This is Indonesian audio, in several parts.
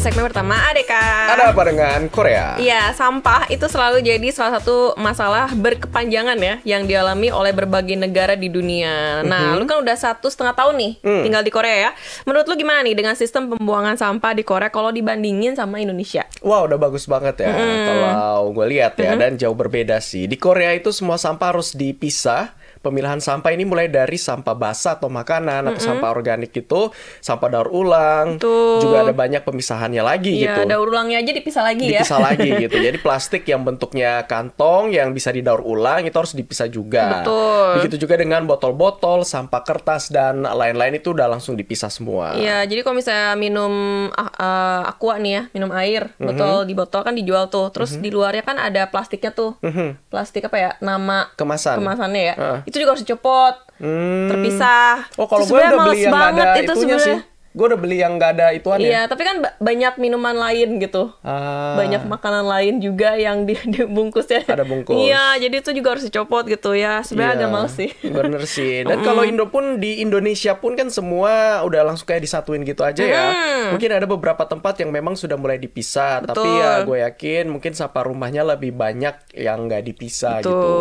segmen pertama Adeka. Ada apa dengan Korea? Iya, sampah itu selalu jadi salah satu masalah berkepanjangan ya yang dialami oleh berbagai negara di dunia. Nah, lu kan udah 1,5 tahun nih tinggal di Korea ya. Menurut lu gimana nih dengan sistem pembuangan sampah di Korea kalau dibandingin sama Indonesia? Wah, udah bagus banget ya. Kalau gue lihat ya, dan jauh berbeda sih. Di Korea itu semua sampah harus dipisah. Pemilahan sampah ini mulai dari sampah basah atau makanan atau sampah organik gitu, sampah daur ulang. Betul. Juga ada banyak pemisahannya lagi Iya, gitu. daur ulangnya aja dipisah lagi ya. Dipisah lagi gitu. Jadi plastik yang bentuknya kantong yang bisa didaur ulang itu harus dipisah juga. Betul. Begitu juga dengan botol-botol, sampah kertas dan lain-lain itu udah langsung dipisah semua. Iya, jadi kalau misalnya minum aqua nih ya, minum air, botol di botol kan dijual tuh. Terus di luarnya kan ada plastiknya tuh. Plastik apa ya? Nama kemasannya ya. Itu juga harus dicopot, terpisah. Oh, kalau Itu gue sebenarnya udah beli males yang nggak banget ada itu itunya sih. sebenarnya. Gue udah beli yang nggak ada ituannya. Iya, tapi kan banyak minuman lain gitu. Banyak makanan lain juga yang dibungkusnya. Ada bungkus. Iya, jadi itu juga harus dicopot gitu ya. Sebenarnya agak males sih. Bener sih. Dan kalau di Indonesia pun kan semua udah langsung kayak disatuin gitu aja ya. Mungkin ada beberapa tempat yang memang sudah mulai dipisah. Betul. Tapi ya gue yakin mungkin sampah rumahnya lebih banyak yang nggak dipisah Betul. gitu.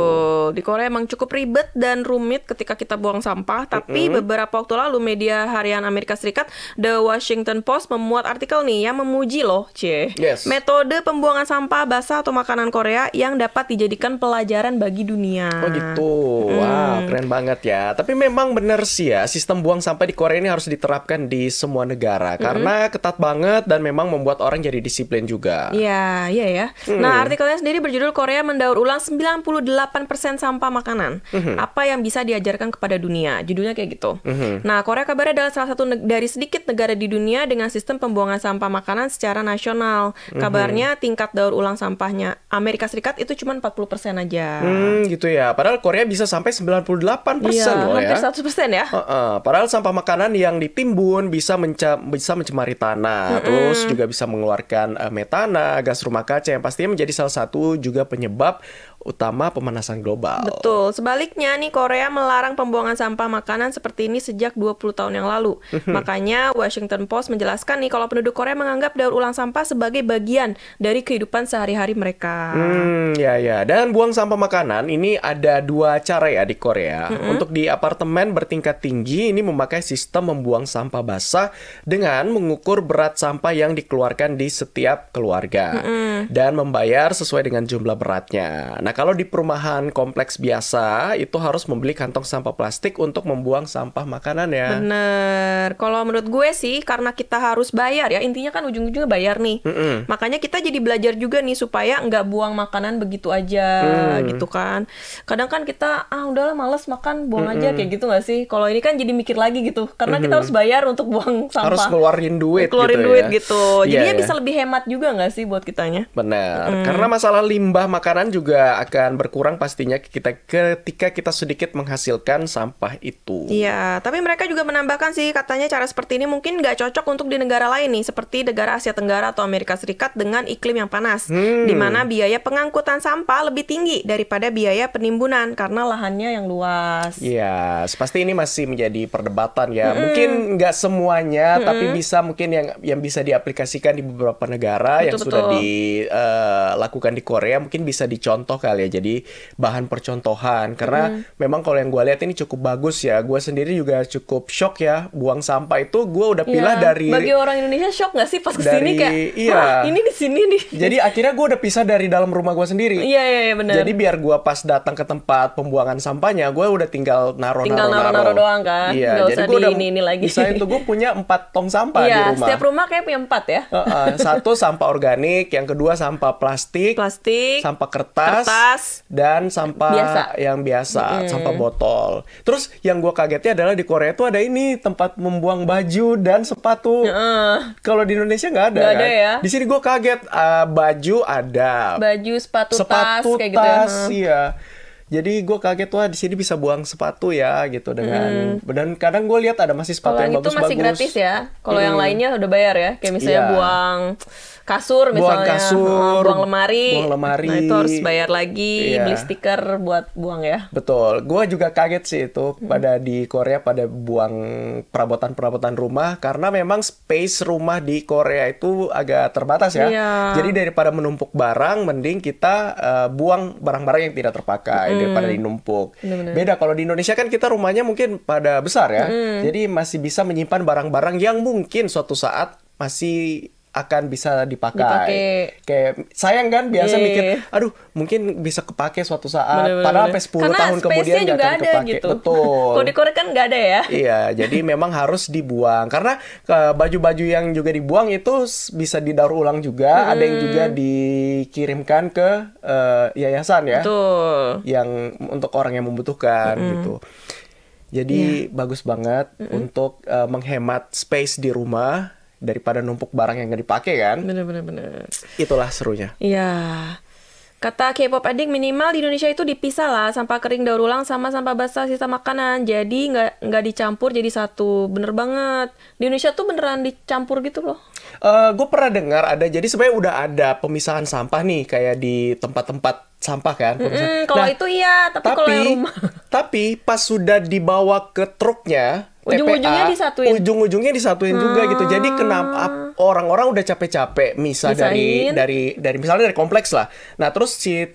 Di Korea emang cukup ribet dan rumit ketika kita buang sampah. Tapi beberapa waktu lalu media harian Amerika Serikat The Washington Post memuat artikel nih yang memuji loh, Yes. metode pembuangan sampah basah atau makanan Korea yang dapat dijadikan pelajaran bagi dunia. Oh gitu. Wow, keren banget ya. Tapi memang bener sih ya, sistem buang sampah di Korea ini harus diterapkan di semua negara. Karena ketat banget dan memang membuat orang jadi disiplin juga. Iya ya. Nah, artikelnya sendiri berjudul Korea mendaur ulang 98% sampah makanan. Apa yang bisa diajarkan kepada dunia? Judulnya kayak gitu. Nah, Korea kabarnya adalah salah satu dari sedikit negara di dunia dengan sistem pembuangan sampah makanan secara nasional. Kabarnya tingkat daur ulang sampahnya Amerika Serikat itu cuma 40% aja. Gitu ya. Padahal Korea bisa sampai 98% loh ya. Hampir 100% ya. Padahal sampah makanan yang ditimbun bisa mencemari tanah, terus juga bisa mengeluarkan metana, gas rumah kaca yang pastinya menjadi salah satu juga penyebab utama pemanasan global. Betul. Sebaliknya nih Korea melarang pembuangan sampah makanan seperti ini sejak 20 tahun yang lalu. Makanya Washington Post menjelaskan nih kalau penduduk Korea menganggap daur ulang sampah sebagai bagian dari kehidupan sehari-hari mereka. Ya. Dan buang sampah makanan ini ada dua cara ya di Korea. Untuk di apartemen bertingkat tinggi ini memakai sistem membuang sampah basah dengan mengukur berat sampah yang dikeluarkan di setiap keluarga dan membayar sesuai dengan jumlah beratnya. Nah, kalau di perumahan kompleks biasa itu harus membeli kantong sampah plastik untuk membuang sampah makanan ya. Bener. Kalau menurut gue sih karena kita harus bayar ya, intinya kan ujung-ujungnya bayar nih. Makanya kita jadi belajar juga nih supaya nggak buang makanan begitu aja gitu kan. Kadang kan kita udahlah males makan, buang aja kayak gitu nggak sih? Kalau ini kan jadi mikir lagi gitu, karena kita harus bayar untuk buang sampah. Harus keluarin duit gitu. Jadinya Iya. bisa lebih hemat juga nggak sih buat kitanya? Benar. Karena masalah limbah makanan juga akan berkurang pastinya ketika kita sedikit menghasilkan sampah itu. Iya, tapi mereka juga menambahkan sih katanya cara seperti ini mungkin nggak cocok untuk di negara lain nih, seperti negara Asia Tenggara atau Amerika Serikat dengan iklim yang panas, di mana biaya pengangkutan sampah lebih tinggi daripada biaya penimbunan karena lahannya yang luas. Iya, pasti ini masih menjadi perdebatan ya. Mungkin nggak semuanya, tapi bisa mungkin yang bisa diaplikasikan di beberapa negara yang sudah dilakukan di Korea mungkin bisa dicontoh kali ya. Jadi bahan percontohan karena memang kalau yang gue lihat ini cukup bagus ya. Gue sendiri juga cukup shock ya, buang sampah itu gue udah pilah dari. Bagi orang Indonesia shock nggak sih pas kesini kayak, ini di sini nih. Jadi akhirnya gue udah pisah dari dalam rumah gue sendiri. Iya benar. Jadi biar gue pas datang ke tempat pembuangan sampahnya, gue udah tinggal naro doang kan. Iya, nggak jadi usah gue udah ini lagi. Misalnya tuh gue punya 4 tong sampah di rumah. Setiap rumah kayak punya 4 ya. Satu sampah organik, yang kedua sampah plastik, sampah kertas, dan sampah yang biasa, sampah botol. Terus yang gue kagetnya adalah di Korea itu ada ini tempat membuang baju dan sepatu. Kalau di Indonesia nggak ada kan? Ya. Di sini gue kaget, baju ada, baju, sepatu tas kayak gitu ya. Iya. Jadi gue kaget, wah di sini bisa buang sepatu ya gitu dengan dan kadang gue lihat ada masih sepatu Kalau yang yang itu bagus-bagus. masih gratis ya. Kalau yang lainnya udah bayar ya. Kayak misalnya Iya. buang kasur Buang misalnya, kasur, buang lemari. buang lemari. Nah, itu harus bayar lagi, Iya. beli stiker buat buang ya. Betul, gue juga kaget sih itu pada di Korea pada buang perabotan-perabotan rumah karena memang space rumah di Korea itu agak terbatas ya. Iya. Jadi daripada menumpuk barang, mending kita buang barang-barang yang tidak terpakai daripada dinumpuk. Bener-bener. Beda kalau di Indonesia kan kita rumahnya mungkin pada besar ya, jadi masih bisa menyimpan barang-barang yang mungkin suatu saat masih akan bisa dipakai. Kayak sayang kan biasa Iya. mikir, aduh mungkin bisa kepake suatu saat. Bener-bener. Padahal sampai 10 Karena tahun kemudian space-nya nggak juga akan ada kepake. gitu. Betul. Kalau di Korea kan nggak ada ya. Iya, jadi memang harus dibuang. Karena baju-baju yang juga dibuang itu bisa didaur ulang juga. Ada yang juga dikirimkan ke yayasan ya. Betul. Yang untuk orang yang membutuhkan gitu. Jadi bagus banget untuk menghemat space di rumah daripada numpuk barang yang nggak dipakai kan. Bener-bener. Itulah serunya. Iya. Kata K-pop Addict, minimal di Indonesia itu dipisah lah sampah kering daur ulang sama sampah basah sisa makanan. Jadi nggak dicampur jadi satu. Bener banget. Di Indonesia tuh beneran dicampur gitu loh. Gue pernah dengar ada, jadi sebenarnya udah ada pemisahan sampah nih kayak di tempat-tempat sampah kan. Kalau itu iya, tapi kalau yang rumah. Tapi pas sudah dibawa ke truknya, Ujung-ujungnya TPA, disatuin. Ujung-ujungnya disatuin juga gitu. Jadi kenapa orang-orang udah capek-capek misal Misahin. dari misalnya dari kompleks lah. Nah terus si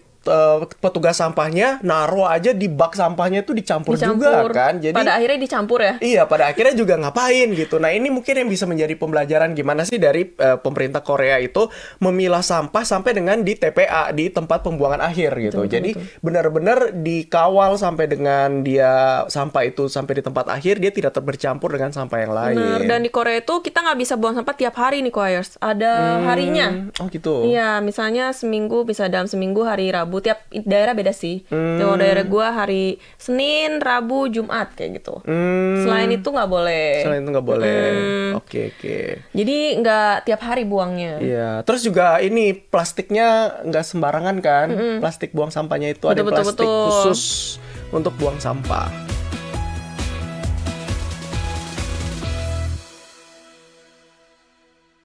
petugas sampahnya naruh aja di bak sampahnya itu dicampur juga kan. Jadi pada akhirnya dicampur ya. iya, pada akhirnya juga ngapain gitu. Nah, ini mungkin yang bisa menjadi pembelajaran gimana sih dari pemerintah Korea itu memilah sampah sampai dengan di TPA, di tempat pembuangan akhir gitu. Jadi benar-benar dikawal sampai dengan dia sampah itu sampai di tempat akhir, dia tidak bercampur dengan sampah yang lain. Bener. Dan di Korea itu kita nggak bisa buang sampah tiap hari nih, Koyers. Ada harinya. Oh gitu. Iya, misalnya seminggu, bisa dalam seminggu hari Rabu. Tiap daerah beda sih. Kalau daerah gua hari Senin, Rabu, Jumat kayak gitu. Selain itu nggak boleh. Selain itu nggak boleh. Oke. Jadi nggak tiap hari buangnya. Iya, terus juga ini plastiknya nggak sembarangan kan? Plastik buang sampahnya itu ada Betul, plastik betul. khusus untuk buang sampah.